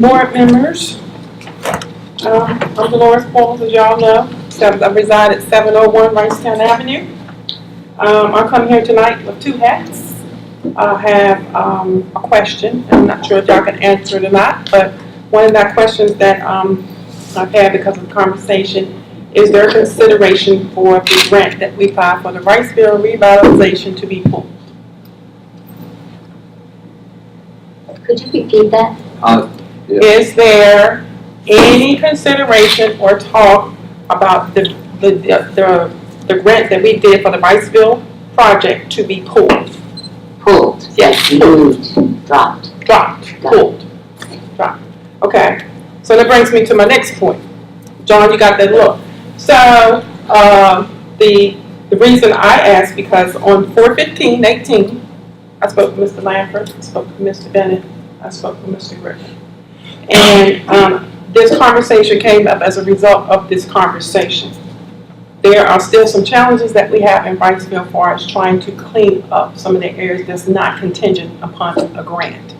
Board members, I'm Deloris Quarles, as y'all know. I reside at 701 Wrightstown Avenue. I come here tonight with two hats. I have a question. I'm not sure if y'all can answer it or not, but one of the questions that I've had because of the conversation is there consideration for the grant that we filed for the Wrightsville revitalization to be pulled? Could you repeat that? Yeah. Is there any consideration or talk about the grant that we did for the Wrightsville project to be pulled? Pulled. Yes, Moved. Dropped. Pulled. Dropped. Okay. So that brings me to my next point. John, you got that look. So the reason I asked because on 4/15/18, I spoke to Mr. Lanford, I spoke to Mr. Bennett, I spoke to Mr. Griffin. And this conversation came up as a result of this conversation. There are still some challenges that we have in Wrightsville as far as trying to clean up some of the areas that's not contingent upon a grant.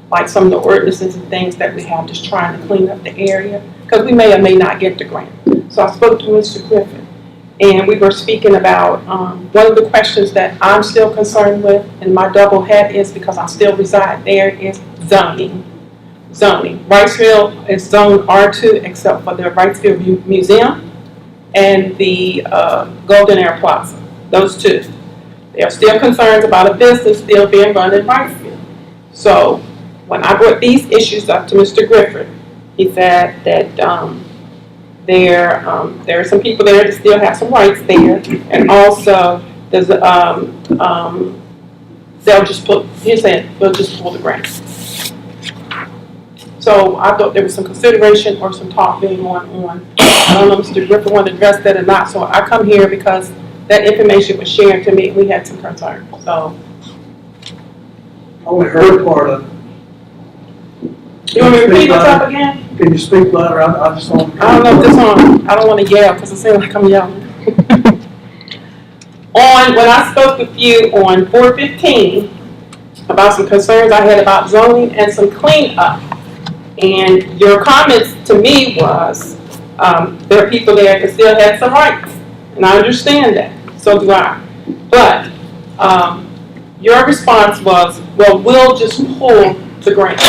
Like some of the ordinances and things that we have just trying to clean up the area because we may or may not get the grant. So I spoke to Mr. Griffin and we were speaking about one of the questions that I'm still concerned with and my double hat is because I still reside there is zoning. Wrightsville is zone R2 except for the Wrightsville Museum and the Golden Air Plaza. Those two. There are still concerns about a business still being run in Wrightsville. So when I brought these issues up to Mr. Griffin, he said that there are some people there that still have some rights there, and also there's they'll just pull. He said they'll just pull the grant. So I thought there was some consideration or some talk being on. I don't know if Mr. Griffin wanted to address that or not. So I come here because that information was shared to me and we had some concerns. So I only heard part of it. you want me to repeat what's up again? Can you speak louder? I just don't. I don't know if this one, I don't want to yell because it seems like I'm yelling. When I spoke with you on 4/15 about some concerns I had about zoning and some cleanup, and your comments to me was there are people there that still have some rights, and I understand that, so do I. But your response was, well, we'll just pull the grant.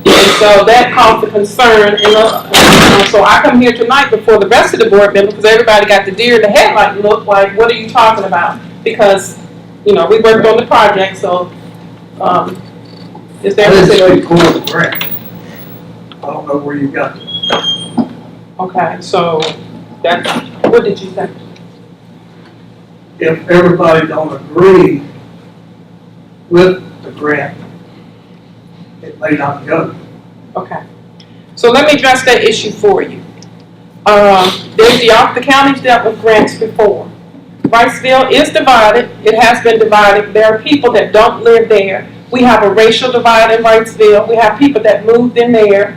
And so that caused a concern, and so I come here tonight before the rest of the board members because everybody got the deer in the headlight look like, what are you talking about? Because, we worked on the project, so is there... I didn't say pull the grant. I don't know where you got it. Okay, so what did you think? If everybody don't agree with the grant, it may not go. Okay, so let me address that issue for you. The county's dealt with grants before. Wrightsville is divided. It has been divided. There are people that don't live there. We have a racial divide in Wrightsville. We have people that moved in there.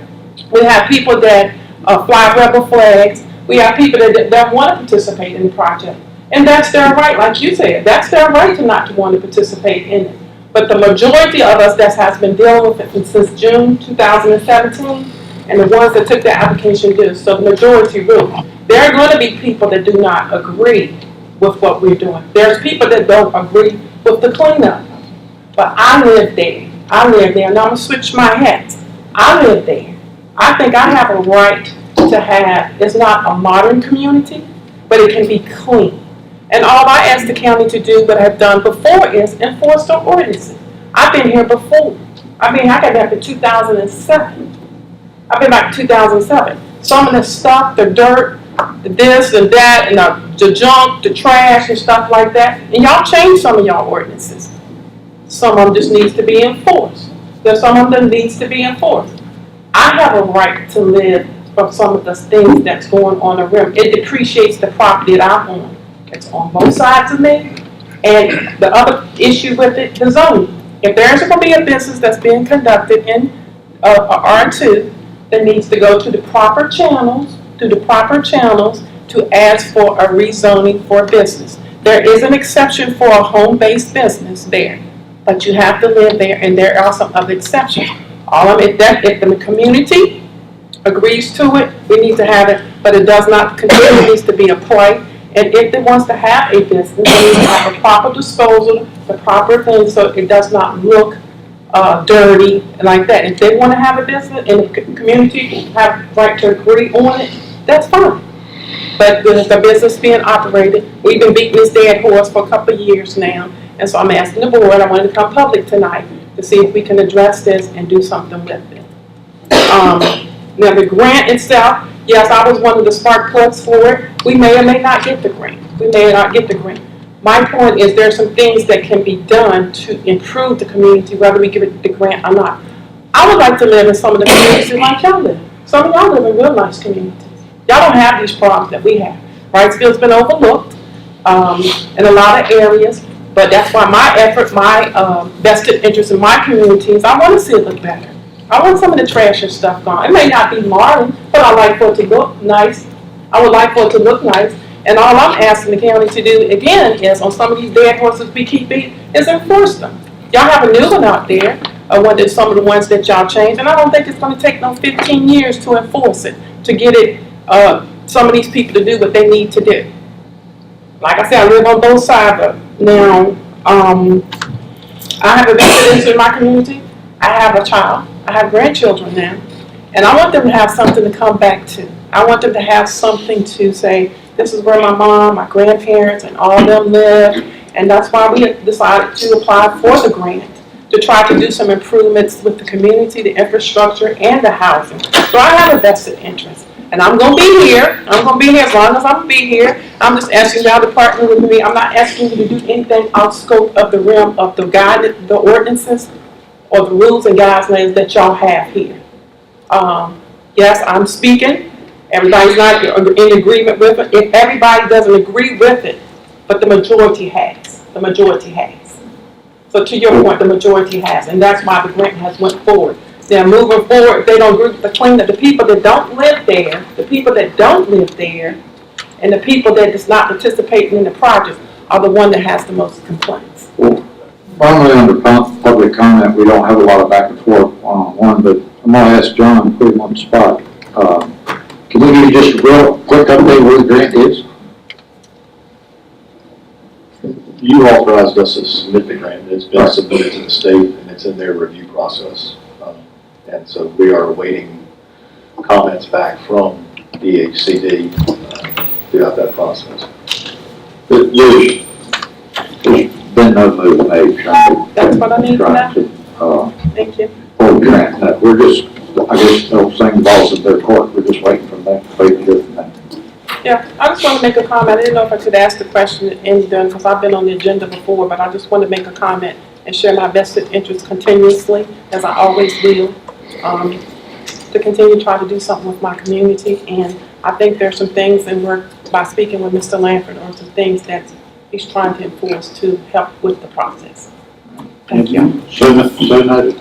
We have people that fly rebel flags. We have people that don't want to participate in the project. And that's their right, like you said. That's their right to not to want to participate in it. But the majority of us that has been dealing with it since June 2017, and the ones that took the application do, so the majority rule. There are going to be people that do not agree with what we're doing. There's people that don't agree with the cleanup. But I live there, and I'm going to switch my hats. I live there. I think I have a right to have, it's not a modern community, but it can be clean. And all I ask the county to do, what I've done before, is enforce the ordinances. I've been here before. I got back in 2007. I've been back in 2007. Some of the stuff, the dirt, the this and that, and the junk, the trash and stuff like that, and y'all changed some of y'all ordinances. Some of them just needs to be enforced. There's some of them needs to be enforced. I have a right to live from some of the things that's going on around. It depreciates the property that I own. It's on both sides of me. And the other issue with it, the zoning. If there's going to be a business that's being conducted in R2 that needs to go to the proper channels, to ask for a rezoning for business. There is an exception for a home-based business there, but you have to live there, and there are some other exceptions. If the community agrees to it, we need to have it, but it does not continue, it needs to be a play. And if it wants to have a business, it needs to have a proper disposal, the proper thing, so it does not look dirty and like that. If they want to have a business and the community have the right to agree on it, that's fine. But with the business being operated, we've been beating this dead horse for a couple of years now. And so I'm asking the board, I wanted to come public tonight to see if we can address this and do something with it. Now the grant itself, yes, I was one of the spark plugs for it. We may or may not get the grant. We may not get the grant. My point is there are some things that can be done to improve the community, whether we give it the grant or not. I would like to live in some of the communities like y'all live. Some of y'all live in real nice communities. Y'all don't have these problems that we have. Wrightsville's been overlooked in a lot of areas, but that's why my effort, my vested interest in my community is I want to see it look better. I want some of the trash and stuff gone. It may not be modern, but I like for it to look nice. I would like for it to look nice. And all I'm asking the county to do, again, is on some of these dead horses we keep beating, is enforce them. Y'all have a new one out there, some of the ones that y'all changed, and I don't think it's going to take no 15 years to enforce it, to get it, some of these people to do what they need to do. Like I said, I live on both sides of it. Now, I have a vested interest in my community. I have a child. I have grandchildren now. And I want them to have something to come back to. I want them to have something to say, this is where my mom, my grandparents, and all of them live. And that's why we decided to apply for the grant, to try to do some improvements with the community, the infrastructure, and the housing. So I have a vested interest. And I'm going to be here. I'm going to be here as long as I'm going to be here. I'm just asking y'all to partner with me. I'm not asking you to do anything out scope of the realm of the guidance, the ordinances, or the rules and guidelines that y'all have here. Yes, I'm speaking. Everybody's not in agreement with it. If everybody doesn't agree with it, but the majority has. The majority has. So to your point, the majority has. And that's why the grant has went forward. Now moving forward, if they don't agree with the cleanup, the people that don't live there, and the people that is not participating in the project are the one that has the most complaints. Normally under public comment, we don't have a lot of back and forth one-on-one, but I'm going to ask John and put him on the spot. Can we give you just a real quick update where the grant is? You authorized us to submit the grant. It's been submitted to the state and it's in their review process. And so we are awaiting comments back from DHCD throughout that process. There's been no move made trying to. That's what I need to know. Thank you. Oh, grant. No, we're just, I guess, saying balls in their court. We're just waiting for them, waiting to hear from them. Yeah, I just want to make a comment. I didn't know if I could ask the question and done because I've been on the agenda before, but I just want to make a comment and share my vested interest continuously, as I always will, to continue to try to do something with my community. And I think there's some things, and by speaking with Mr. Lanford, or some things that he's trying to enforce to help with the process. Thank you. So noted.